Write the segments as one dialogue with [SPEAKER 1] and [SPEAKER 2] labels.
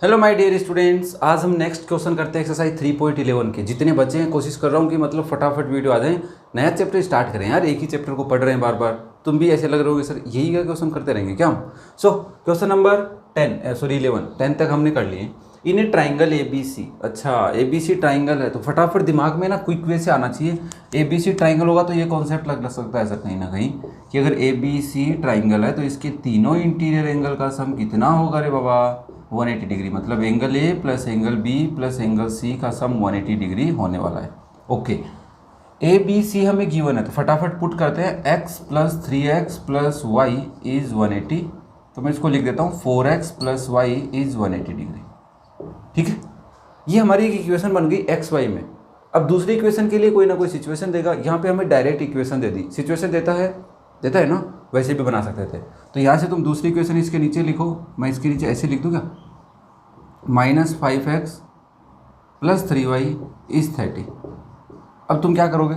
[SPEAKER 1] Hello my dear students, आज हम next question करते हैं एक्सरसाइज 3.11 के। जितने बच्चे हैं कोशिश कर रहा हूँ कि मतलब फटाफट वीडियो आ जाए, नया चैप्टर स्टार्ट करें यार। एक ही चैप्टर को पढ़ रहे हैं बार बार, तुम भी ऐसे लग रहे होगे सर यही का क्वेश्चन करते रहेंगे क्या हम। क्वेश्चन नंबर 11 तक हमने कर लिए। इन ए ट्राइंगल ए बी सी, अच्छा ए बी सी ट्राइंगल है तो फटाफट दिमाग में ना क्विक वे से आना चाहिए। ए बी सी ट्राइंगल होगा तो ये कॉन्सेप्ट लग सकता है सर कहीं ना कहीं कि अगर ए बी सी ट्राइंगल है तो इसके तीनों इंटीरियर एंगल का सम कितना होगा रे बाबा, 180 डिग्री। मतलब angle A plus angle B plus angle C का सम 180 डिग्री होने वाला है। ओके, ए बी सी हमें गिवन है तो फटाफट पुट करते हैं। x plus 3x plus y is 180, तो मैं इसको लिख देता हूँ 4x plus y is 180 degree. ठीक है, ये हमारी एक इक्वेशन बन गई एक्स वाई में। अब दूसरी इक्वेशन के लिए कोई ना कोई सिचुएशन देगा, यहाँ पे हमें डायरेक्ट इक्वेशन दे दी। सिचुएशन देता है ना, वैसे भी बना सकते थे। तो यहाँ से तुम दूसरी इक्वेशन इसके नीचे लिखो, मैं इसके नीचे ऐसे लिख दूँ क्या, -5x प्लस 3y इज 30। अब तुम क्या करोगे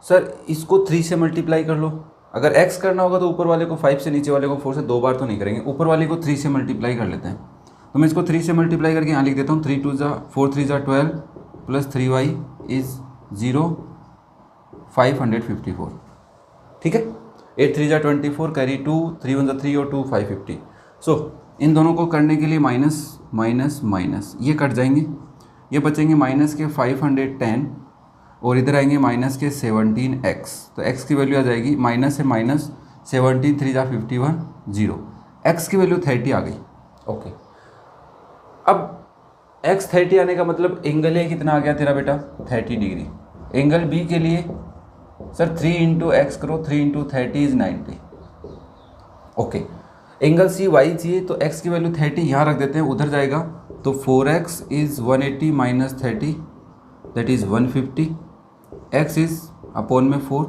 [SPEAKER 1] सर, इसको 3 से मल्टीप्लाई कर लो। अगर x करना होगा तो ऊपर वाले को 5 से, नीचे वाले को 4 से, 2 बार तो नहीं करेंगे, ऊपर वाले को 3 से मल्टीप्लाई कर लेते हैं। तो मैं इसको 3 से मल्टीप्लाई करके यहाँ लिख देता हूँ 3 2 ज़ा 4 3 ज़ा 12 प्लस 3y इज़ 0 554। ठीक है, 8 3 ज़ा 24 कैरी 2 3 1 ज़ा 3 और 2 550। इन दोनों को करने के लिए माइनस माइनस माइनस ये कट जाएंगे, ये बचेंगे माइनस के 510 और इधर आएंगे माइनस के 17x। तो x की वैल्यू आ जाएगी माइनस से माइनस 17 3 ज़ा 51 0, x की वैल्यू 30 आ गई। ओके, अब x 30 आने का मतलब एंगल ए कितना आ गया तेरा बेटा, 30 डिग्री। एंगल बी के लिए सर 3 इंटू एक्स करो, 3 into 30 is 90। Okay, angle C y चाहिए तो x की वैल्यू 30 यहाँ रख देते हैं, उधर जाएगा तो 4x is 180 minus 30 that is 150, x is upon में 4।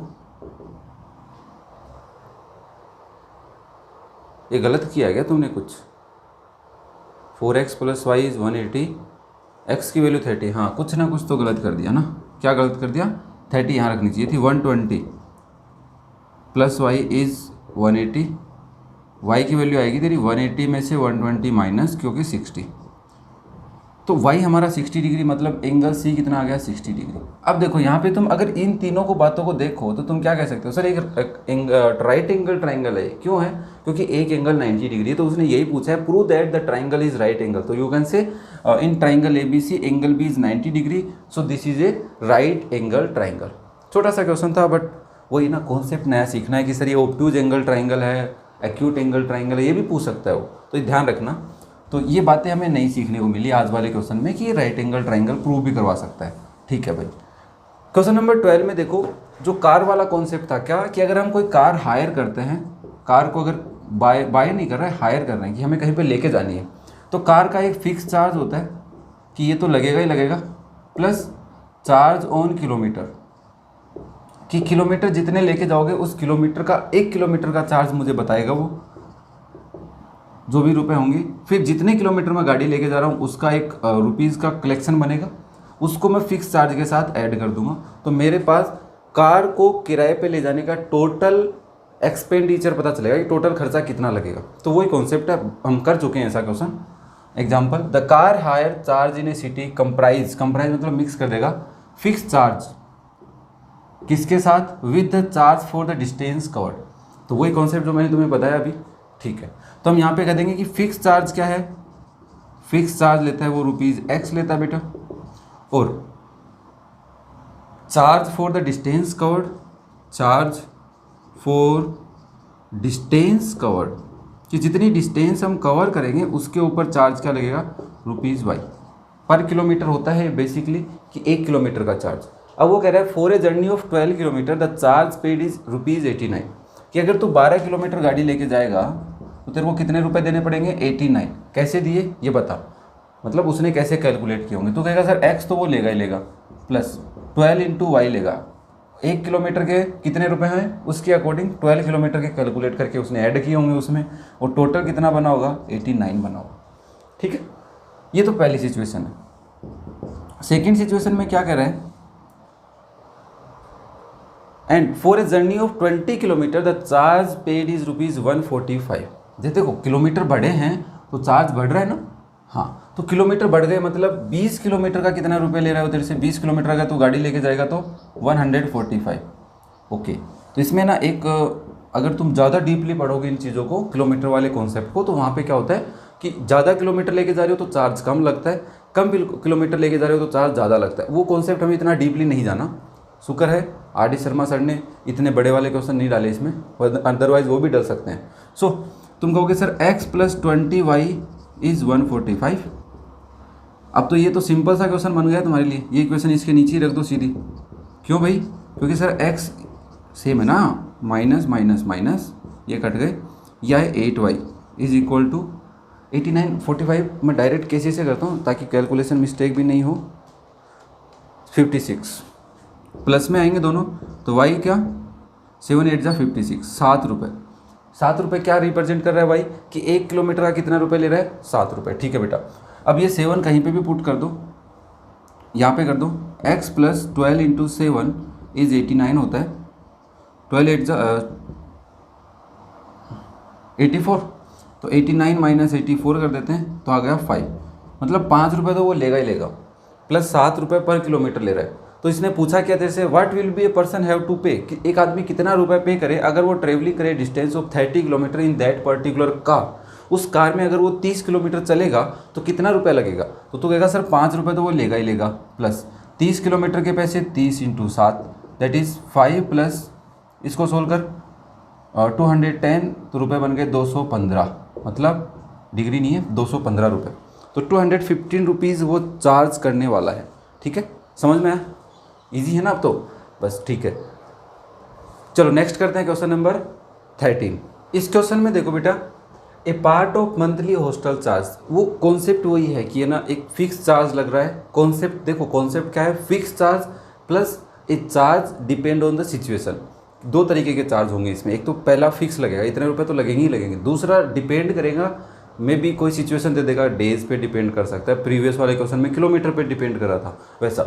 [SPEAKER 1] ये गलत किया गया तुमने कुछ, 4x plus y is 180, x की वैल्यू 30, हाँ कुछ ना कुछ तो गलत कर दिया ना। क्या गलत कर दिया, 30 यहाँ रखनी चाहिए थी। 120 प्लस वाई इज 180, y की वैल्यू आएगी तेरी 180 में से 120 माइनस क्योंकि 60, तो y हमारा 60 डिग्री, मतलब एंगल c कितना आ गया, 60 डिग्री। अब देखो यहाँ पे तुम अगर इन तीनों को बातों को देखो तो तुम क्या कह सकते हो, सर एक राइट एंगल ट्राइंगल है। क्यों है, क्योंकि एक एंगल 90 डिग्री है, तो उसने यही पूछा है prove that the triangle is right angle. तो you can say in triangle A B C angle B is 90 degree, so this is a right angle triangle. छोटा सा क्वेश्चन था, बट वही ना, कॉन्सेप्ट नया सीखना है कि सर ये ऑब्ट्यूज एंगल ट्राइंगल है, एक्यूट एंगल ट्राइंगल है, ये भी पूछ सकता है वो, तो ये ध्यान रखना। तो ये बातें हमें नहीं सीखने को मिली आज वाले क्वेश्चन में कि राइट एंगल ट्राइंगल प्रूव भी करवा सकता है। ठीक है भाई, क्वेश्चन नंबर 12 में देखो, जो कार वाला कॉन्सेप्ट था क्या कि अगर हम कोई कार हायर करते हैं, कार को अगर बाय नहीं कर रहे हैं, हायर कर रहे हैं कि हमें कहीं पे लेके जानी है, तो कार का एक फिक्स चार्ज होता है कि ये तो लगेगा ही लगेगा, प्लस चार्ज ऑन किलोमीटर, कि किलोमीटर जितने लेके जाओगे उस किलोमीटर का 1 किलोमीटर का चार्ज मुझे बताएगा वो, जो भी रुपए होंगे। फिर जितने किलोमीटर में गाड़ी लेके जा रहा हूँ उसका एक रुपीज़ का कलेक्शन बनेगा, उसको मैं फिक्स चार्ज के साथ ऐड कर दूंगा। तो मेरे पास कार को किराए पे ले जाने का टोटल एक्सपेंडिचर पता चलेगा कि टोटल खर्चा कितना लगेगा। तो वही कॉन्सेप्ट है, हम कर चुके हैं ऐसा question. Example, the car hire charge in a city comprise मतलब मिक्स कर देगा, फिक्स चार्ज किसके साथ, with the charge for the distance covered. तो वही कॉन्सेप्ट जो मैंने तुम्हें बताया अभी। ठीक है, तो हम यहाँ पे कह देंगे कि फिक्स चार्ज क्या है, फिक्स चार्ज लेता है वो ₹x लेता है बेटा, और charge for the distance covered, charge for distance covered, कि जितनी डिस्टेंस हम कवर करेंगे उसके ऊपर चार्ज क्या लगेगा, ₹y पर किलोमीटर होता है बेसिकली, कि 1 किलोमीटर का चार्ज। अब वो कह रहा है for a journey of 12 kilometre the charge paid is ₹89, कि अगर तू 12 किलोमीटर गाड़ी लेके जाएगा तो तेरे को कितने रुपए देने पड़ेंगे, 89। कैसे दिए ये बता, मतलब उसने कैसे कैलकुलेट किए होंगे। तो कहेगा सर x तो वो लेगा ही लेगा, प्लस 12 इंटू वाई लेगा, 1 किलोमीटर के कितने रुपए हैं उसके अकॉर्डिंग 12 किलोमीटर के कैलकुलेट करके उसने ऐड किए होंगे उसमें, और टोटल कितना बना होगा, 89 बना होगा। ठीक है, ये तो पहली सिचुएशन है। सेकेंड सिचुएशन में क्या कह रहे हैं, and for a journey of 20 kilometre the charge paid is ₹145। देखो किलोमीटर बढ़े हैं तो चार्ज बढ़ रहा है ना, हाँ, तो किलोमीटर बढ़ गए, मतलब 20 किलोमीटर का कितना रुपये ले रहा है उधर से, 20 किलोमीटर का तो गाड़ी लेके जाएगा तो 145। ओके, तो इसमें ना एक, अगर तुम ज़्यादा डीपली पढ़ोगे इन चीज़ों को, किलोमीटर वाले कॉन्सेप्ट को, तो वहाँ पे क्या होता है कि ज़्यादा किलोमीटर लेके जा रहे हो तो चार्ज कम लगता है, कम किलोमीटर लेके जा रहे हो तो चार्ज ज़्यादा लगता है। वो कॉन्सेप्ट हमें इतना डीपली नहीं जाना। शुक्र है आर.डी. शर्मा सर ने इतने बड़े वाले क्वेश्चन नहीं डाले इसमें, अदरवाइज वो भी डल सकते हैं। सो तुम कहोगे सर x + 20y = 145। अब तो ये तो सिंपल सा क्वेश्चन बन गया तुम्हारे लिए, ये क्वेश्चन इसके नीचे ही रख दो सीधी। क्यों भाई? क्योंकि सर x सेम है ना, माइनस माइनस माइनस ये कट गए, या 8y = 89। 45 मैं डायरेक्ट कैसे से करता हूँ ताकि कैलकुलेशन मिस्टेक भी नहीं हो। 56 प्लस में आएंगे दोनों, तो y क्या, 7 8 जा 56, 7 रुपये। 7 रुपये क्या रिप्रेजेंट कर रहा है भाई कि 1 किलोमीटर का कितना रुपये ले रहा है, 7 रुपये। ठीक है बेटा, अब ये 7 कहीं पे भी पुट कर दो, यहाँ पे कर दो, x + 12 × 7 = 89 होता है। 12 8 जा 84, तो 89 - 84 कर देते हैं तो आ गया 5। मतलब 5 रुपये तो वो लेगा ही लेगा, प्लस 7 रुपये पर किलोमीटर ले रहा है। तो इसने पूछा क्या तेरे से, what will be a person have to pay, कि एक आदमी कितना रुपये पे करे अगर वो ट्रेवलिंग करे distance of 30 kilometre in that particular car. उस कार में अगर वो 30 किलोमीटर चलेगा तो कितना रुपया लगेगा। तो तू कहेगा सर 5 रुपये तो वो लेगा ही लेगा, प्लस 30 किलोमीटर के पैसे 30 × 7 दैट इज़ 5, प्लस इसको सोल्व कर 210, तो रुपये बन गए 215, मतलब डिग्री नहीं है, 215 रुपये। तो 215 रुपीज़ वो चार्ज करने वाला है। ठीक है, समझ में आया? इजी है ना अब तो, बस ठीक है। चलो नेक्स्ट करते हैं क्वेश्चन नंबर 13। इस क्वेश्चन में देखो बेटा, A part of monthly hostel charge, वो कॉन्सेप्ट वही है कि है ना, एक फिक्स चार्ज लग रहा है। कॉन्सेप्ट देखो, कॉन्सेप्ट क्या है, fix charge plus A charge depend on the situation. दो तरीके के चार्ज होंगे इसमें, एक तो पहला फिक्स लगेगा, इतने रुपए तो लगेंगे ही लगेंगे। दूसरा डिपेंड करेगा, मे बी कोई सिचुएशन दे देगा, डेज पे डिपेंड कर सकता है। प्रीवियस वाले क्वेश्चन में किलोमीटर पे डिपेंड कर रहा था वैसा।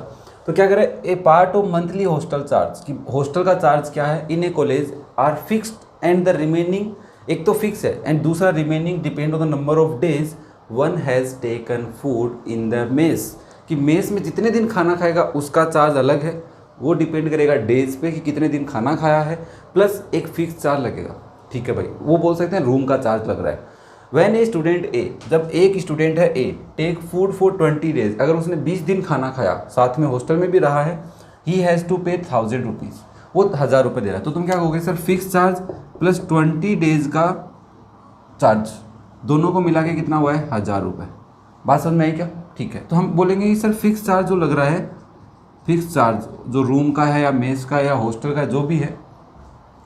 [SPEAKER 1] तो क्या करें, A part of monthly hostel charge, कि हॉस्टल का चार्ज क्या है in a college are fixed and the remaining, एक तो फिक्स है एंड दूसरा remaining depend on the number of days one has taken food in the mess, कि mess में जितने दिन खाना खाएगा उसका चार्ज अलग है, वो डिपेंड करेगा डेज पे कि कितने दिन खाना खाया है, प्लस एक फिक्स चार्ज लगेगा। ठीक है भाई, वो बोल सकते हैं रूम का चार्ज लग रहा है। व्हेन ए स्टूडेंट ए, जब एक स्टूडेंट है ए टेक फूड फॉर 20 डेज, अगर उसने 20 दिन खाना खाया, साथ में हॉस्टल में भी रहा है, ही हैज़ टू पे 1000 रुपीज़, वो 1000 रुपये दे रहा है। तो तुम क्या कहोगे sir, fix charge plus 20 days का चार्ज, दोनों को मिला के कितना हुआ है, 1000 रुपये। बात समझ में आई क्या? ठीक है, तो हम बोलेंगे कि सर फिक्स चार्ज जो लग रहा है, फिक्स चार्ज जो रूम का है या मेस का या हॉस्टल का जो भी है,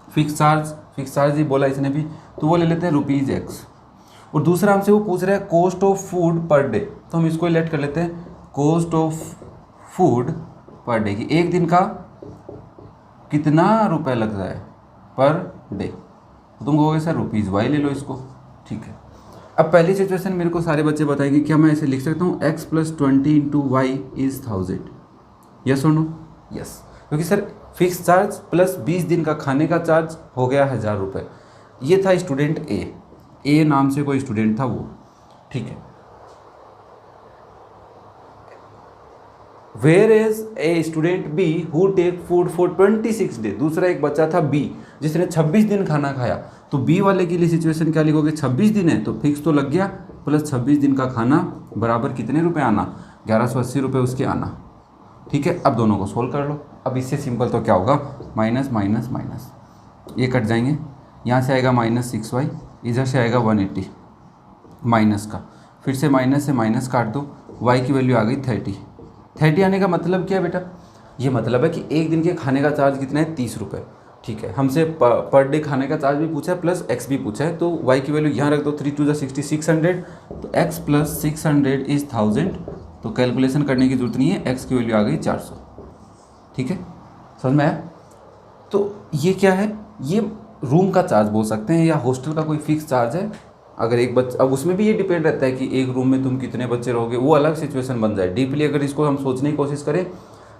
[SPEAKER 1] फिक्स चार्ज ही बोला इसने भी, तो वो ले लेते हैं ₹X। और दूसरा हमसे वो पूछ रहा है cost of food per day, तो हम इसको लेट कर लेते हैं cost of food per day, कि एक दिन का कितना रुपए लग रहा है पर डे। तो तुम कहोगे सर ₹Y ले लो इसको। ठीक है, अब पहली सिचुएशन मेरे को सारे बच्चे बताएंगे, क्या मैं ऐसे लिख सकता हूँ x + 20 × y = 1000, यस और नो? यस, क्योंकि सर फिक्स चार्ज प्लस 20 दिन का खाने का चार्ज हो गया 1000 रुपये। ये था स्टूडेंट ए नाम से कोई स्टूडेंट था वो। ठीक है, where is a student be who take food for 26 day, दूसरा एक बच्चा था बी जिसने 26 दिन खाना खाया। तो बी वाले के लिए सिचुएशन क्या लिखोगे, 26 दिन है तो फिक्स तो लग गया, प्लस 26 दिन का खाना बराबर कितने रुपए आना, 1180 रुपये उसके आना। ठीक है, अब दोनों को सोल्व कर लो। अब इससे सिंपल तो क्या होगा, माइनस माइनस माइनस, ये कट जाएंगे, यहाँ से आएगा -6y, इधर से आएगा 180 माइनस का, फिर से माइनस काट दो, y की वैल्यू आ गई 30 आने का मतलब क्या है बेटा, ये मतलब है कि एक दिन के खाने का चार्ज कितना है, 30 रुपये। ठीक है, हमसे पर डे खाने का चार्ज भी पूछा है प्लस x भी पूछा है, तो y की वैल्यू यहाँ रख दो, 3 × 2 = 60, 600, तो x + 600 = 1000। तो कैलकुलेशन करने की जरूरत नहीं है, x की वैल्यू आ गई 400। ठीक है, समझ में आया? तो ये क्या है, ये रूम का चार्ज बोल सकते हैं या हॉस्टल का कोई फिक्स चार्ज है। अगर एक बच्चा, अब उसमें भी ये डिपेंड रहता है कि एक रूम में तुम कितने बच्चे रहोगे, वो अलग सिचुएशन बन जाए। डीपली अगर इसको हम सोचने की कोशिश करें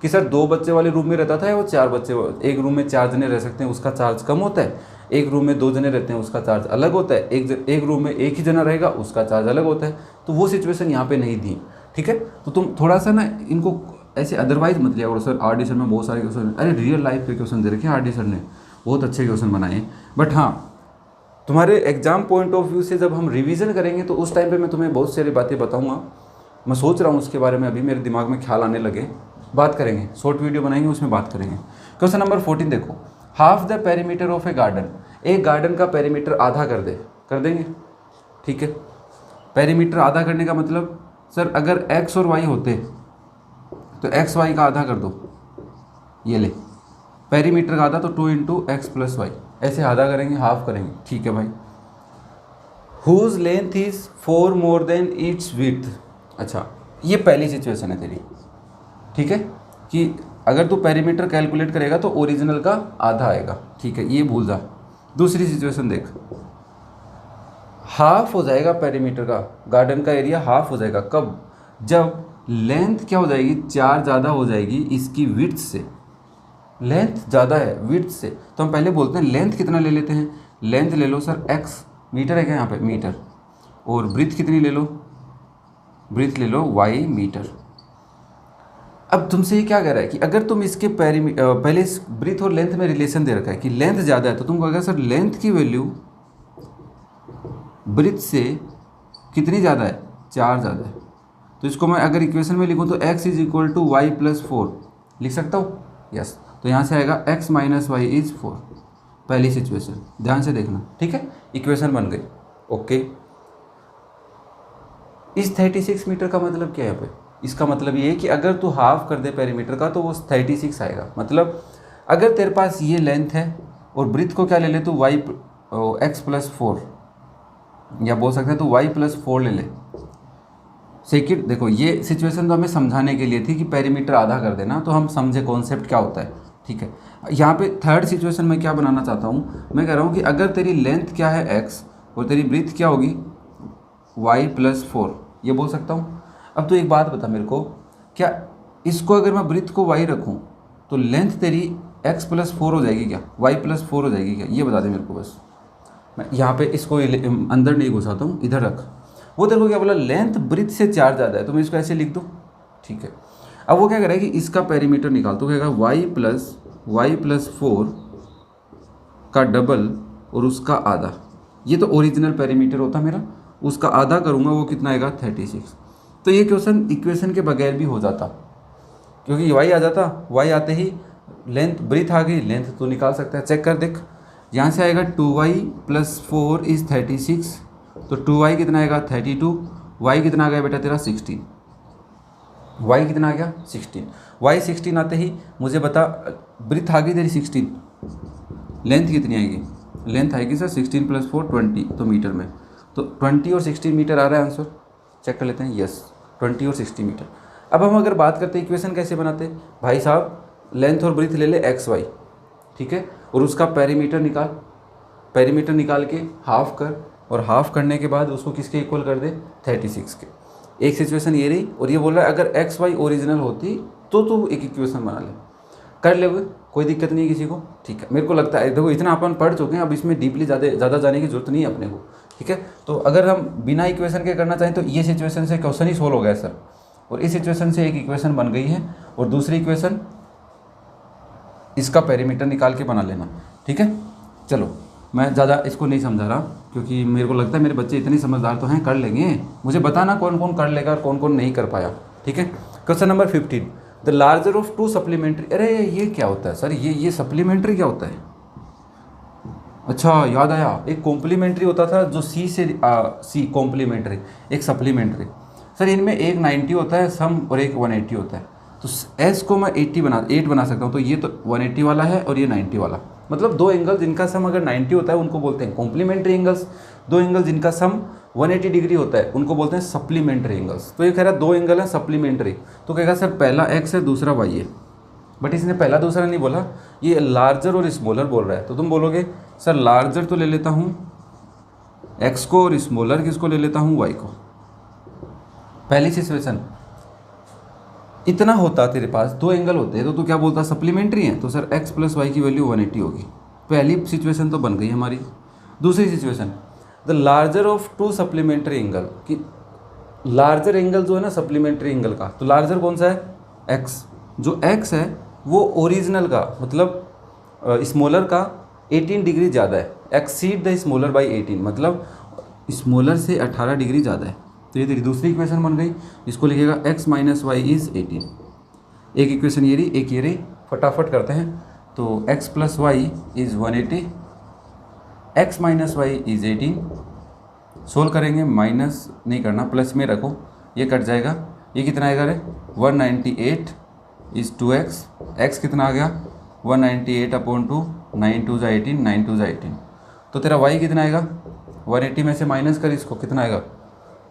[SPEAKER 1] कि सर 2 बच्चे वाले रूम में रहता था या वो 4 बच्चे, एक रूम में 4 जने रह सकते हैं, उसका चार्ज कम होता है। एक रूम में 2 जने रहते हैं उसका चार्ज अलग होता है, एक रूम में एक ही जना रहेगा उसका चार्ज अलग होता है। तो वो सिचुएशन यहाँ पे नहीं दी, ठीक है। तो तुम थोड़ा सा ना इनको ऐसे अदरवाइज मत लिया करो, सर आर डी सर में बहुत सारे क्वेश्चन, अरे रियल लाइफ के क्वेश्चन दे रखे आर डी सर ने, बहुत अच्छे क्वेश्चन बनाए। बट हाँ, तुम्हारे एग्जाम पॉइंट ऑफ व्यू से जब हम रिवीजन करेंगे तो उस टाइम पे मैं तुम्हें बहुत सारी बातें बताऊंगा। मैं सोच रहा हूँ उसके बारे में, अभी मेरे दिमाग में ख्याल आने लगे, बात करेंगे, शॉर्ट वीडियो बनाएंगे उसमें बात करेंगे। क्वेश्चन नंबर 14 देखो, half the perimeter of A garden, एक गार्डन का पेरीमीटर आधा कर देंगे, ठीक है। पेरीमीटर आधा करने का मतलब सर अगर x और y होते तो x y का आधा कर दो, ये ले पेरीमीटर का आधा, तो 2 इंटू एक्स प्लस वाई, ऐसे आधा करेंगे, हाफ करेंगे, ठीक है भाई। Whose length is 4 more than its width, अच्छा ये पहली सिचुएशन है तेरी, ठीक है, कि अगर तू पेरीमीटर कैलकुलेट करेगा तो ओरिजिनल का आधा आएगा, ठीक है, ये भूल जा। दूसरी सिचुएशन देख, हाफ हो जाएगा पेरीमीटर का, गार्डन का एरिया हाफ हो जाएगा, कब? जब लेंथ क्या हो जाएगी, 4 ज़्यादा हो जाएगी इसकी विड्थ से, लेंथ ज़्यादा है विड्थ से। तो हम पहले बोलते हैं लेंथ कितना ले लेते हैं, लेंथ ले लो सर x, मीटर है क्या यहाँ पे, मीटर, और ब्रीथ कितनी ले लो, ब्रीथ ले लो y मीटर। अब तुमसे ये क्या कह रहा है कि अगर तुम इसके पहले इस ब्रीथ और लेंथ में रिलेशन दे रखा है कि लेंथ ज़्यादा है, तो तुम कहोगे सर लेंथ की वैल्यू ब्रीथ से कितनी ज़्यादा है, 4 ज़्यादा है। तो इसको मैं अगर इक्वेशन में लिखूँ तो x is equal to y plus 4 लिख सकता हूँ, यस। तो यहाँ से आएगा x माइनस वाई इज 4, पहली सिचुएशन, ध्यान से देखना, ठीक है, इक्वेशन बन गई, ओके। इस 36 मीटर का मतलब क्या है यहाँ पे, इसका मतलब ये है कि अगर तू हाफ कर दे पेरीमीटर का तो वो 36 आएगा। मतलब अगर तेरे पास ये लेंथ है और ब्रीथ को क्या ले ले तू वाई एक्स प्लस 4, या बोल सकते हैं तू वाई प्लस 4 ले ले। सेकंड देखो, ये सिचुएशन तो हमें समझाने के लिए थी कि पेरीमीटर आधा कर देना, तो हम समझे कॉन्सेप्ट क्या होता है, ठीक है। यहाँ पे थर्ड सिचुएशन में क्या बनाना चाहता हूँ, मैं कह रहा हूँ कि अगर तेरी लेंथ क्या है x और तेरी ब्रीथ क्या होगी y प्लस 4, ये बोल सकता हूँ। अब तो एक बात बता मेरे को, क्या इसको अगर मैं ब्रीथ को y रखूँ तो लेंथ तेरी x प्लस 4 हो जाएगी क्या, y प्लस 4 हो जाएगी क्या, ये बता दे मेरे को बस। मैं यहाँ पे इसको अंदर नहीं घुसाता हूँ, इधर रख। वो तेरे को क्या बोला, लेंथ ब्रीथ से 4 ज़्यादा है, तो मैं इसको ऐसे लिख दूँ, ठीक है। अब वो क्या करेगा कि इसका पेरीमीटर निकाल, तो कहेगा y प्लस 4 का डबल और उसका आधा, ये तो ओरिजिनल पेरीमीटर होता मेरा, उसका आधा करूँगा वो कितना आएगा 36। तो ये क्वेश्चन इक्वेशन के बगैर भी हो जाता, क्योंकि y आ जाता, y आते ही लेंथ ब्रीथ आ गई, लेंथ तो निकाल सकता है, चेक कर देख। यहाँ से आएगा 2y प्लस 4 इज़ 36, तो 2y कितना आएगा 32, y कितना आ गया बेटा तेरा 16, y कितना आ गया 16, y 16 आते ही मुझे बता, ब्रीथ आ गई तेरी 16, लेंथ कितनी आएगी, लेंथ आएगी सर 16 प्लस 4 20, तो मीटर में, तो 20 और 16 मीटर आ रहा है आंसर, चेक कर लेते हैं, यस 20 और 60 मीटर। अब हम अगर बात करते हैं इक्वेशन कैसे बनाते हैं, भाई साहब लेंथ और ब्रीथ ले ले एक्स वाई, ठीक है, और उसका पेरीमीटर निकाल, पेरीमीटर निकाल के हाफ कर, और हाफ करने के बाद उसको किसके इक्वल कर दे 36 के। एक सिचुएशन ये रही, और ये बोल रहा है अगर एक्स वाई ओरिजिनल होती तो तू एक इक्वेशन बना ले, कर ले हुए, कोई दिक्कत नहीं है किसी को, ठीक है। मेरे को लगता है देखो इतना अपन पढ़ चुके हैं, अब इसमें डीपली ज़्यादा जाने की जरूरत नहीं है अपने को, ठीक है। तो अगर हम बिना इक्वेशन के करना चाहें तो ये सिचुएशन से क्वेश्चन ही सोल्व हो गया सर, और इस सिचुएशन से एक इक्वेशन बन गई है, और दूसरी इक्वेशन इसका पेरीमीटर निकाल के बना लेना, ठीक है। चलो मैं ज़्यादा इसको नहीं समझा रहा, क्योंकि मेरे को लगता है मेरे बच्चे इतने समझदार तो हैं, कर लेंगे। मुझे बताना कौन कौन कर लेगा और कौन कौन नहीं कर पाया, ठीक है। Question number 15, the larger of 2 supplementary, अरे ये क्या होता है सर, ये सप्लीमेंट्री क्या होता है? अच्छा याद आया, एक कॉम्प्लीमेंट्री होता था जो सी से सी कॉम्प्लीमेंट्री, एक सप्लीमेंट्री। सर इनमें एक 90 होता है सम और एक 180 होता है, तो एस को मैं 8 बना सकता हूँ, तो ये तो 180 वाला है और ये 90 वाला, मतलब दो एंगल जिनका सम अगर 90 होता है उनको बोलते हैं कॉम्प्लीमेंट्री एंगल्स, दो एंगल जिनका सम 180 डिग्री होता है उनको बोलते हैं सप्लीमेंट्री एंगल्स। तो ये कह रहा है दो एंगल है सप्लीमेंट्री, तो कहेगा सर पहला एक्स है दूसरा वाई है, बट इसने पहला दूसरा नहीं बोला, ये लार्जर और स्मॉलर बोल रहा है। तो तुम बोलोगे सर लार्जर तो ले लेता हूँ एक्स को और स्मॉलर किसको ले लेता हूँ वाई को। पहली सिचुएशन, इतना होता तेरे पास दो एंगल होते हैं तो तू क्या बोलता सप्लीमेंट्री है, तो सर एक्स प्लस वाई की वैल्यू 180 होगी, पहली सिचुएशन तो बन गई हमारी। दूसरी situation, the larger of to supplementary angle, कि लार्जर एंगल जो है ना सप्लीमेंट्री एंगल का, तो लार्जर कौन सा है, एक्स। जो एक्स है वो ओरिजिनल का मतलब स्मॉलर का 18 डिग्री ज़्यादा है, एक्सीड द स्मॉलर बाई 18, मतलब स्मॉलर से 18 डिग्री ज़्यादा है। तो ये तेरी दूसरी इक्वेशन बन गई, इसको लिखेगा x माइनस वाई इज़ 18। एक इक्वेशन ये रही, एक ये रही, फटाफट करते हैं। तो x plus y is 180, x minus y is 18। Solve करेंगे, माइनस नहीं करना, प्लस में रखो, ये कट जाएगा। ये कितना आएगा रे, 198 इज़ 2x, x कितना आ गया 198 अपॉन 2, 9 2 ज़ा 18, 9 2 ज़ा 18। तो तेरा y कितना आएगा, 180 में से माइनस कर इसको, कितना आएगा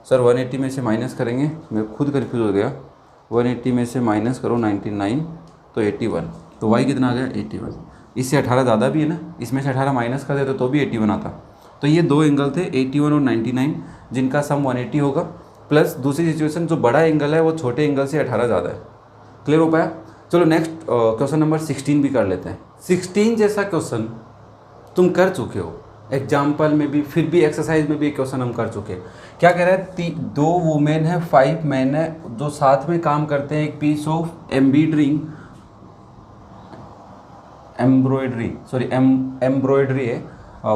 [SPEAKER 1] सर 180 में से माइनस करेंगे, मैं खुद कन्फ्यूज हो गया, 180 में से माइनस करो 99 तो 81, तो y कितना आ गया 81। इससे 18 ज़्यादा भी है ना, इसमें से 18 माइनस कर देते तो भी 81 आता। तो ये दो एंगल थे 81 और 99 जिनका सम 180 होगा, प्लस दूसरी सिचुएशन जो बड़ा एंगल है वो छोटे एंगल से 18 ज़्यादा है। क्लियर हो पाया। चलो नेक्स्ट क्वेश्चन नंबर 16 भी कर लेते हैं। 16 जैसा क्वेश्चन तुम कर चुके हो एग्जाम्पल में भी, फिर भी एक्सरसाइज में भी एक क्वेश्चन हम कर चुके हैं। क्या कह रहा है, 2 वुमेन है 5 मैन है जो साथ में काम करते हैं एक पीस ऑफ एम्ब्रॉयडरी है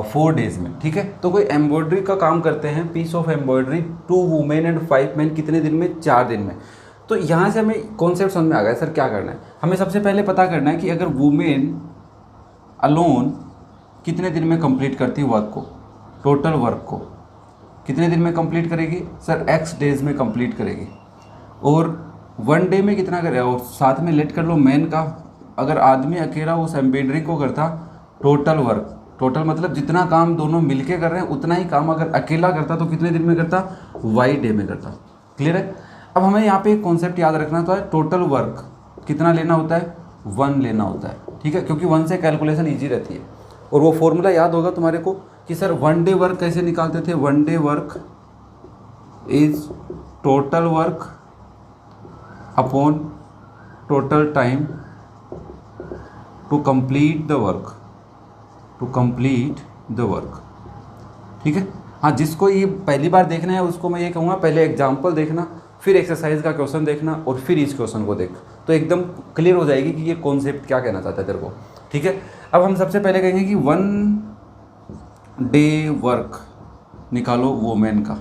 [SPEAKER 1] 4 डेज में, ठीक है। तो कोई एम्ब्रॉयडरी का काम करते हैं, piece of embroidery 2 women and 5 man, कितने दिन में, 4 दिन में। तो यहाँ से हमें कॉन्सेप्ट समझ में आ गया, सर क्या करना है, हमें सबसे पहले पता करना है कि अगर वुमेन अलोन कितने दिन में कंप्लीट करती है वर्क को, टोटल वर्क को कितने दिन में कंप्लीट करेगी, सर x डेज में कंप्लीट करेगी। और 1 डे में कितना करेगा, और साथ में लेट कर लो मैन का, अगर आदमी अकेला उस एम्ब्रॉयडरी को करता, टोटल वर्क, टोटल मतलब जितना काम दोनों मिलके कर रहे हैं उतना ही काम अगर अकेला करता तो कितने दिन में करता, y डे में करता। क्लियर है। अब हमें यहाँ पे एक कॉन्सेप्ट याद रखना तो है, टोटल वर्क कितना लेना होता है, 1 लेना होता है, ठीक है, क्योंकि 1 से कैलकुलेशन ईजी रहती है। और वो फॉर्मूला याद होगा तुम्हारे को कि सर 1 डे वर्क कैसे निकालते थे, 1 day work is total work upon total time to complete the work, ठीक है। हाँ, जिसको ये पहली बार देखना है उसको मैं ये कहूँगा पहले एग्जाम्पल देखना, फिर एक्सरसाइज का क्वेश्चन देखना और फिर इस क्वेश्चन को देख, तो एकदम क्लियर हो जाएगी कि ये कॉन्सेप्ट क्या कहना चाहता है तेरे को, ठीक है। अब हम सबसे पहले कहेंगे कि 1 डे वर्क निकालो वुमेन का,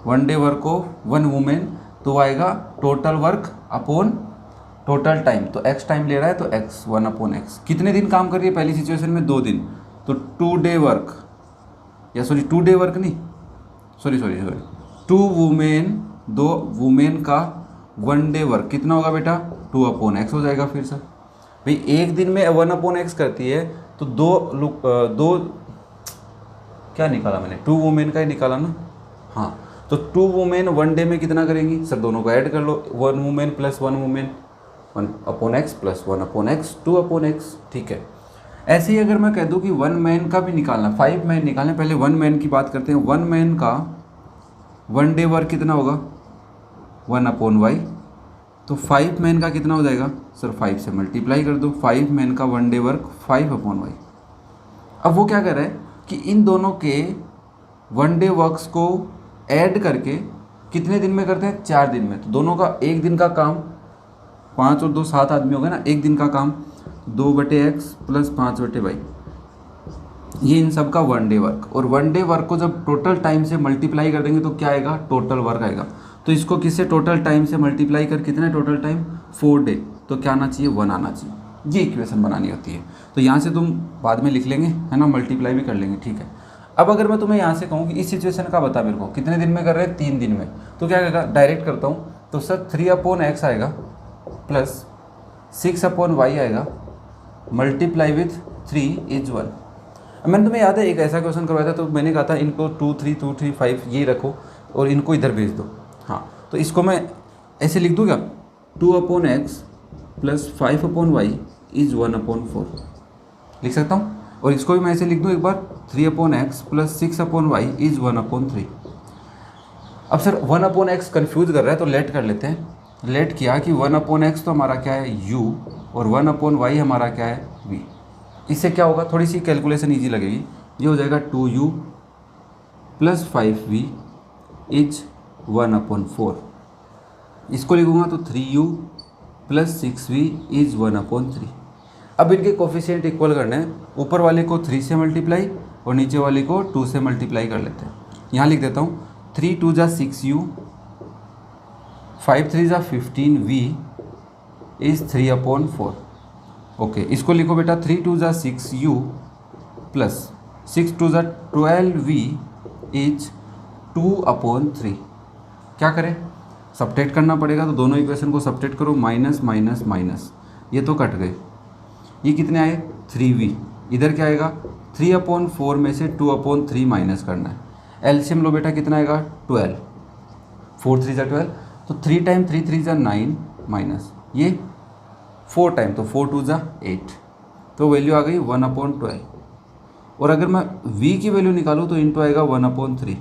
[SPEAKER 1] 1 डे वर्क को 1 वुमेन, तो आएगा total work upon total time, तो x टाइम ले रहा है तो x 1 अपॉन x। कितने दिन काम कर रही है पहली सिचुएशन में, 2 दिन, तो 2 डे वर्क, या सॉरी 2 डे वर्क नहीं, सॉरी 2 वुमेन, 2 वुमेन का 1 डे वर्क कितना होगा बेटा, 2 अपॉन x हो जाएगा। फिर सर भाई एक दिन में 1 अपॉन x करती है तो दो क्या निकाला मैंने, 2 वुमेन का ही निकाला ना, हाँ। तो 2 वुमेन 1 डे में कितना करेंगी, सर दोनों को ऐड कर लो, 1 women plus 1 women, 1 upon x plus 1 upon x, 2 upon x, ठीक है। ऐसे ही अगर मैं कह दूँ कि 1 मैन का भी निकालना, 5 मैन निकालना, पहले 1 मैन की बात करते हैं। 1 मैन का 1 डे वर्क कितना होगा, 1 अपॉन y, तो 5 मैन का कितना हो जाएगा, सर 5 से मल्टीप्लाई कर दो, 5 मैन का 1 डे वर्क 5 अपॉन y। अब वो क्या कर रहा है कि इन दोनों के 1 डे वर्क्स को ऐड करके कितने दिन में करते हैं, 4 दिन में। तो दोनों का एक दिन का काम, 5 और 2 7 आदमी हो गए ना, एक दिन का काम 2/x प्लस 5/y, ये इन सब का 1 डे वर्क। और 1 डे वर्क को जब टोटल टाइम से मल्टीप्लाई कर देंगे तो क्या आएगा, टोटल वर्क आएगा। तो इसको किससे टोटल टाइम से मल्टीप्लाई कर, कितना है टोटल टाइम, 4 डे, तो क्या आना चाहिए, 1 आना चाहिए। ये इक्वेशन बनानी होती है। तो यहाँ से तुम बाद में लिख लेंगे, है ना, मल्टीप्लाई भी कर लेंगे, ठीक है। अब अगर मैं तुम्हें यहाँ से कहूँ कि इस सिचुएशन का बता मेरे को कितने दिन में कर रहे हैं, 3 दिन में, तो क्या करेगा, डायरेक्ट करता हूँ। तो सर 3 अपॉन x आएगा प्लस 6 अपॉन y आएगा, मल्टीप्लाई विथ 3 इज 1। मैंने तुम्हें याद है एक ऐसा क्वेश्चन करवाया था, तो मैंने कहा था इनको 2 3 2 3 5 ये रखो और इनको इधर भेज दो। हाँ, तो इसको मैं ऐसे लिख दूँ क्या, 2 upon x plus 5 upon y is 1 upon 4 लिख सकता हूँ। और इसको भी मैं ऐसे लिख दूँ एक बार, 3 upon x plus 6 upon y is 1 upon 3। अब सर 1 अपॉन x कन्फ्यूज कर रहा है तो लेट कर लेते हैं। लेट किया कि 1 अपॉन x तो हमारा क्या है u, और 1 अपॉन y हमारा क्या है v। इससे क्या होगा, थोड़ी सी कैलकुलेशन ईजी लगेगी। ये हो जाएगा 2u प्लस 5v इज 1/4। इसको लिखूँगा तो 3u प्लस 6v इज 1/3। अब इनके कोफिशिएंट इक्वल करने हैं, ऊपर वाले को 3 से मल्टीप्लाई और नीचे वाले को 2 से मल्टीप्लाई कर लेते हैं। यहाँ लिख देता हूँ 3 2 जा 6u, 5 3 जा 15v इज 3/4। ओके, इसको लिखो बेटा 3 2 जा 6u प्लस 6 2 जा 12v इज 2/3। क्या करें, सब्ट्रैक्ट करना पड़ेगा, तो दोनों इक्वेशन को सब्ट्रैक्ट करो, माइनस माइनस माइनस, ये तो कट गए। ये कितने आए 3v, इधर क्या आएगा 3/4 में से 2/3 माइनस करना है। एलसीएम लो बेटा, कितना आएगा 12, 4 3 जा 12, तो 3 टाइम 3 3 जा 9 माइनस ये 4 टाइम, तो 4 2 जा 8, तो वैल्यू आ गई 1/12। और अगर मैं v की वैल्यू निकालूँ तो इंटू आएगा 1/3,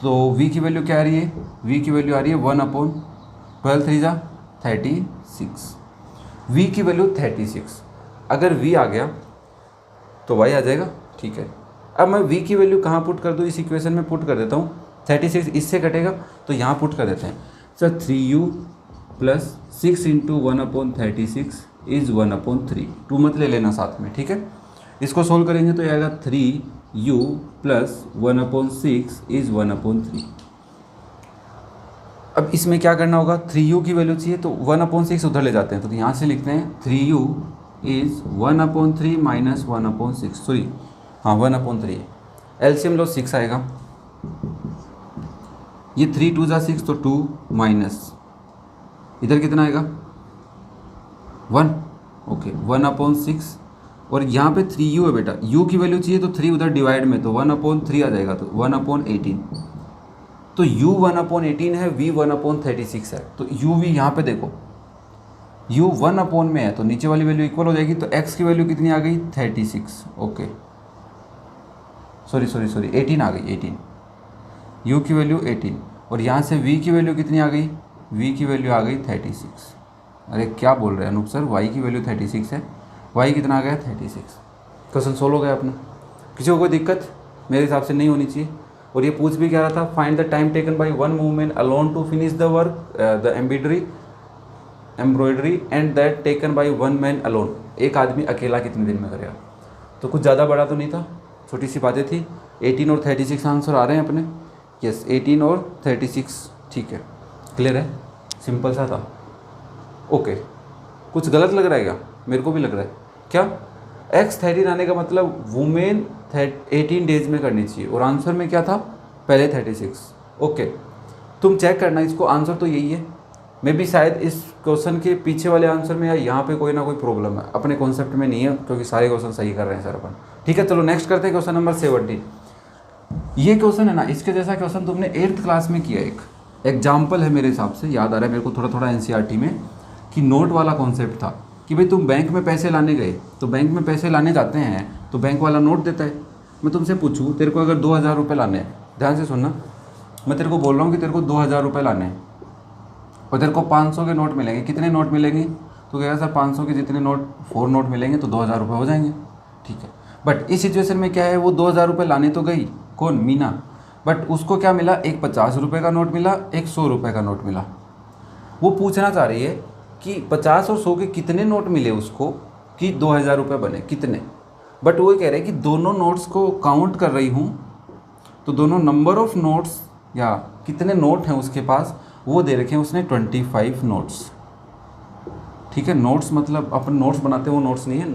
[SPEAKER 1] तो v की वैल्यू क्या आ रही है, v की वैल्यू आ रही है 1/12 3 जा 36, v की वैल्यू 36। अगर v आ गया तो y आ जाएगा, ठीक है। अब मैं v की वैल्यू कहाँ पुट कर दूँ, इस इक्वेशन में पुट कर देता हूँ। 36 इससे कटेगा तो यहाँ पुट कर देते हैं। Sir 3u plus 6 into 1/36 is 1/3, 2 मत ले लेना साथ में, ठीक है। इसको सोल्व करेंगे तो ये आएगा 3u प्लस 1/6 इज़ 1/3। अब इसमें क्या करना होगा, 3u की वैल्यू चाहिए तो 1/6 उधर ले जाते हैं, तो यहाँ से लिखते हैं 3u इज़ 1/3 माइनस 1/6, सॉरी हाँ 1/3। एलसीएम लो 6 आएगा, ये 3 2 जा 6 तो 2 माइनस इधर कितना आएगा 1, ओके 1/6। और यहाँ पे 3u है बेटा, u की वैल्यू चाहिए तो 3 उधर डिवाइड में, तो 1/3 आ जाएगा, तो 1/18। तो u 1/18 है, v 1/36 है, तो u v यहाँ पे देखो u 1 में है तो नीचे वाली वैल्यू इक्वल हो जाएगी, तो x की वैल्यू कितनी आ गई 36, ओके सॉरी 18 आ गई 18, u की वैल्यू 18। और यहाँ से v की वैल्यू कितनी आ गई, v की वैल्यू आ गई 36। अरे क्या बोल रहे हैं अनूप सर, y की वैल्यू 36 है, y कितना आ गया 36। क्वेश्चन सोल्व हो गया अपना, किसी को कोई दिक्कत मेरे हिसाब से नहीं होनी चाहिए। और ये पूछ भी क्या रहा था, find the time taken by one women alone to finish the work the embroidery and that taken by one man alone, एक आदमी अकेला कितने दिन में करेगा। तो कुछ ज़्यादा बड़ा तो नहीं था, छोटी सी बातें थी। 18 और 36 आंसर आ रहे हैं अपने, यस 18 और 36, ठीक है, क्लियर है, सिंपल सा था। ओके, कुछ गलत लग रहा है क्या, मेरे को भी लग रहा है क्या। x13 आने का मतलब वुमेन 18 डेज में करनी चाहिए, और आंसर में क्या था पहले 36। ओके, तुम चेक करना इसको, आंसर तो यही है। मे बी शायद इस क्वेश्चन के पीछे वाले आंसर में या यहाँ पे कोई ना कोई प्रॉब्लम है, अपने कॉन्सेप्ट में नहीं है, क्योंकि सारे क्वेश्चन सही कर रहे हैं सर अपन। ठीक है, चलो नेक्स्ट करते हैं क्वेश्चन नंबर 17। ये क्वेश्चन है ना, इसके जैसा क्वेश्चन तुमने 8th क्लास में किया, एक एग्जाम्पल है मेरे हिसाब से, याद आ रहा है मेरे को थोड़ा थोड़ा NCERT में, कि नोट वाला कॉन्सेप्ट था कि भाई तुम बैंक में पैसे लाने गए, तो बैंक में पैसे लाने जाते हैं तो बैंक वाला नोट देता है। मैं तुमसे पूछूं, तेरे को अगर 2000 रुपये लाने हैं, ध्यान से सुनना, मैं तेरे को बोल रहा हूँ कि तेरे को 2000 रुपये लाने हैं और तेरे को 500 के नोट मिलेंगे। कितने नोट मिलेंगे, तो कहेगा सर 500 के जितने नोट 4 नोट मिलेंगे तो 2000 रुपये हो जाएंगे, ठीक है। बट इस सिचुएशन में क्या है, वो 2000 रुपये लाने तो गई, कौन, मीना, बट उसको क्या मिला, एक 50 रुपये का नोट मिला, एक 100 रुपये का नोट मिला। वो पूछना चाह रही है कि 50 और 100 के कितने नोट मिले उसको कि 2000 रुपये बने, कितने। बट वो कह रहे हैं कि दोनों नोट्स को काउंट कर रही हूँ, तो दोनों नंबर ऑफ नोट्स या कितने नोट हैं उसके पास वो दे रखे हैं उसने 25 नोट्स, ठीक है। नोट्स मतलब अपन नोट्स बनाते हैं, वो नोट्स नहीं है,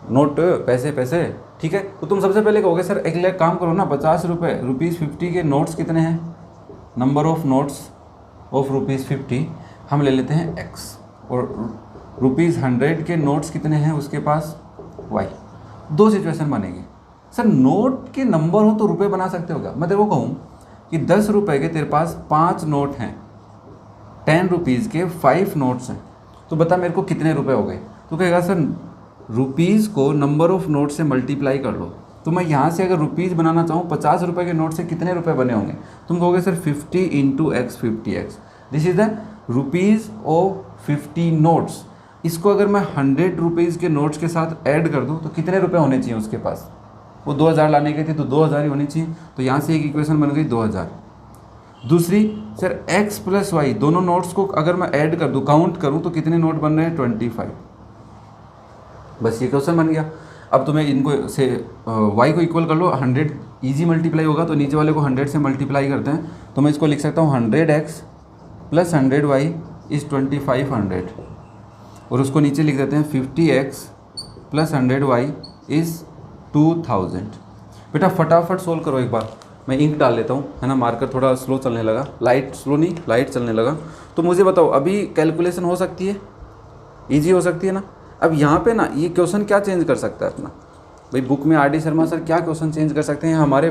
[SPEAKER 1] नोट पैसे पैसे, ठीक है। तो तुम सबसे पहले कहोगे सर एक काम करो ना, 50 रुपये ₹50 के नोट्स कितने हैं, नंबर ऑफ नोट्स ऑफ ₹50 हम ले लेते हैं x, और ₹100 के नोट्स कितने हैं उसके पास y। दो सिचुएशन बनेगी। सर नोट के नंबर हो तो रुपए बना सकते हो क्या। मैं तेरे को कहूँ कि 10 रुपये के तेरे पास 5 नोट हैं, 10 रुपीज़ के 5 नोट्स हैं, तो बता मेरे को कितने रुपए हो गए। तो कहेगा सर रुपीज़ को नंबर ऑफ नोट से मल्टीप्लाई कर लो। तो मैं यहाँ से अगर रुपीज़ बनाना चाहूँ 50 रुपये के नोट से कितने रुपए बने होंगे, तुम कहोगे sir 50 × x 50x, this is the rupees of 50 notes. इसको अगर मैं 100 रुपीज़ के नोट्स के साथ ऐड कर दूँ तो कितने रुपए होने चाहिए उसके पास? वो 2000 लाने के थे तो 2000 ही होनी चाहिए। तो यहाँ से एक इक्वेशन बन गई 2000। दूसरी, सर x प्लस वाई दोनों नोट्स को अगर मैं ऐड कर दूँ, काउंट करूँ तो कितने नोट बन रहे हैं? 25। बस ये क्वेश्चन बन गया। अब तुम्हें इनको से y को इक्वल कर लो, 100 ईजी मल्टीप्लाई होगा तो नीचे वाले को 100 से मल्टीप्लाई करते हैं, तो मैं इसको लिख सकता हूँ 100x प्लस 100y इज़ 2500, और उसको नीचे लिख देते हैं 50x प्लस 100y इज़ 2000। बेटा फटाफट सोल्व करो एक बार, मैं इंक डाल लेता हूँ, है ना, मार्कर थोड़ा स्लो चलने लगा, लाइट स्लो नहीं, लाइट चलने लगा। तो मुझे बताओ अभी कैलकुलेशन हो सकती है, ईजी हो सकती है ना। अब यहाँ पे ना ये क्वेश्चन क्या चेंज कर सकता है अपना, भाई बुक में आर डी शर्मा सर क्या क्वेश्चन चेंज कर सकते हैं, हमारे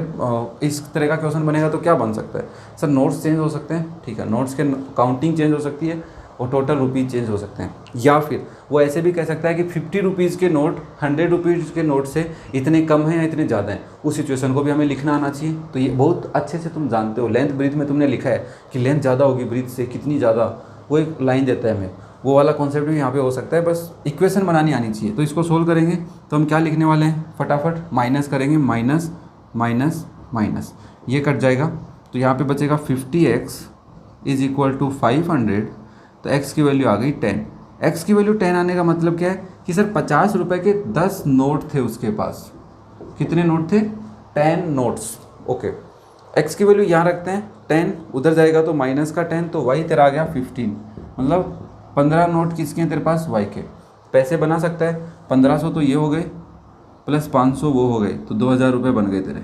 [SPEAKER 1] इस तरह का क्वेश्चन बनेगा तो क्या बन सकता है? सर नोट्स चेंज हो सकते हैं, ठीक है, नोट्स के काउंटिंग चेंज हो सकती है और टोटल रुपीज़ चेंज हो सकते हैं। या फिर वो ऐसे भी कह सकता है कि 50 रुपीज़ के नोट 100 रुपीज़ के नोट से इतने कम हैं या इतने ज़्यादा हैं, उस सिचुएशन को भी हमें लिखना आना चाहिए। तो ये बहुत अच्छे से तुम जानते हो, लेंथ ब्रीथ में तुमने लिखा है कि लेंथ ज़्यादा होगी ब्रीथ से, कितनी ज़्यादा, वो एक लाइन देता है हमें, वो वाला कॉन्सेप्ट भी यहाँ पे हो सकता है। बस इक्वेशन बनानी आनी चाहिए। तो इसको सोल्व करेंगे तो हम क्या लिखने वाले हैं, फटाफट माइनस करेंगे, माइनस माइनस माइनस, ये कट जाएगा तो यहाँ पे बचेगा 50x इज़ इक्वल टू 500, तो x की वैल्यू आ गई 10। x की वैल्यू 10 आने का मतलब क्या है कि सर 50 रुपये के 10 नोट थे उसके पास। कितने नोट थे? 10 नोट्स। ओके, x की वैल्यू यहाँ रखते हैं 10, उधर जाएगा तो माइनस का 10, तो y तेरा आ गया 15, मतलब 15 नोट किसके हैं तेरे पास? y के। पैसे बना सकता है, 1500 तो ये हो गए प्लस 500 वो हो गए, तो 2000 रुपये बन गए तेरे।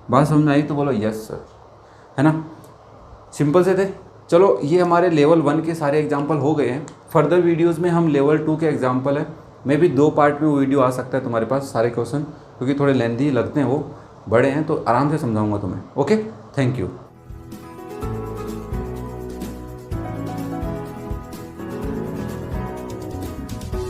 [SPEAKER 1] बात समझ में आई तो बोलो यस सर, है ना, सिंपल से थे। चलो ये हमारे लेवल 1 के सारे एग्जाम्पल हो गए हैं। फर्दर वीडियोस में हम लेवल 2 के एग्जाम्पल है, मे भी 2 पार्ट में वो वीडियो आ सकता है तुम्हारे पास सारे क्वेश्चन, क्योंकि थोड़े लेंथी लगते हैं, वो बड़े हैं, तो आराम से समझाऊंगा तुम्हें। Okay, thank you.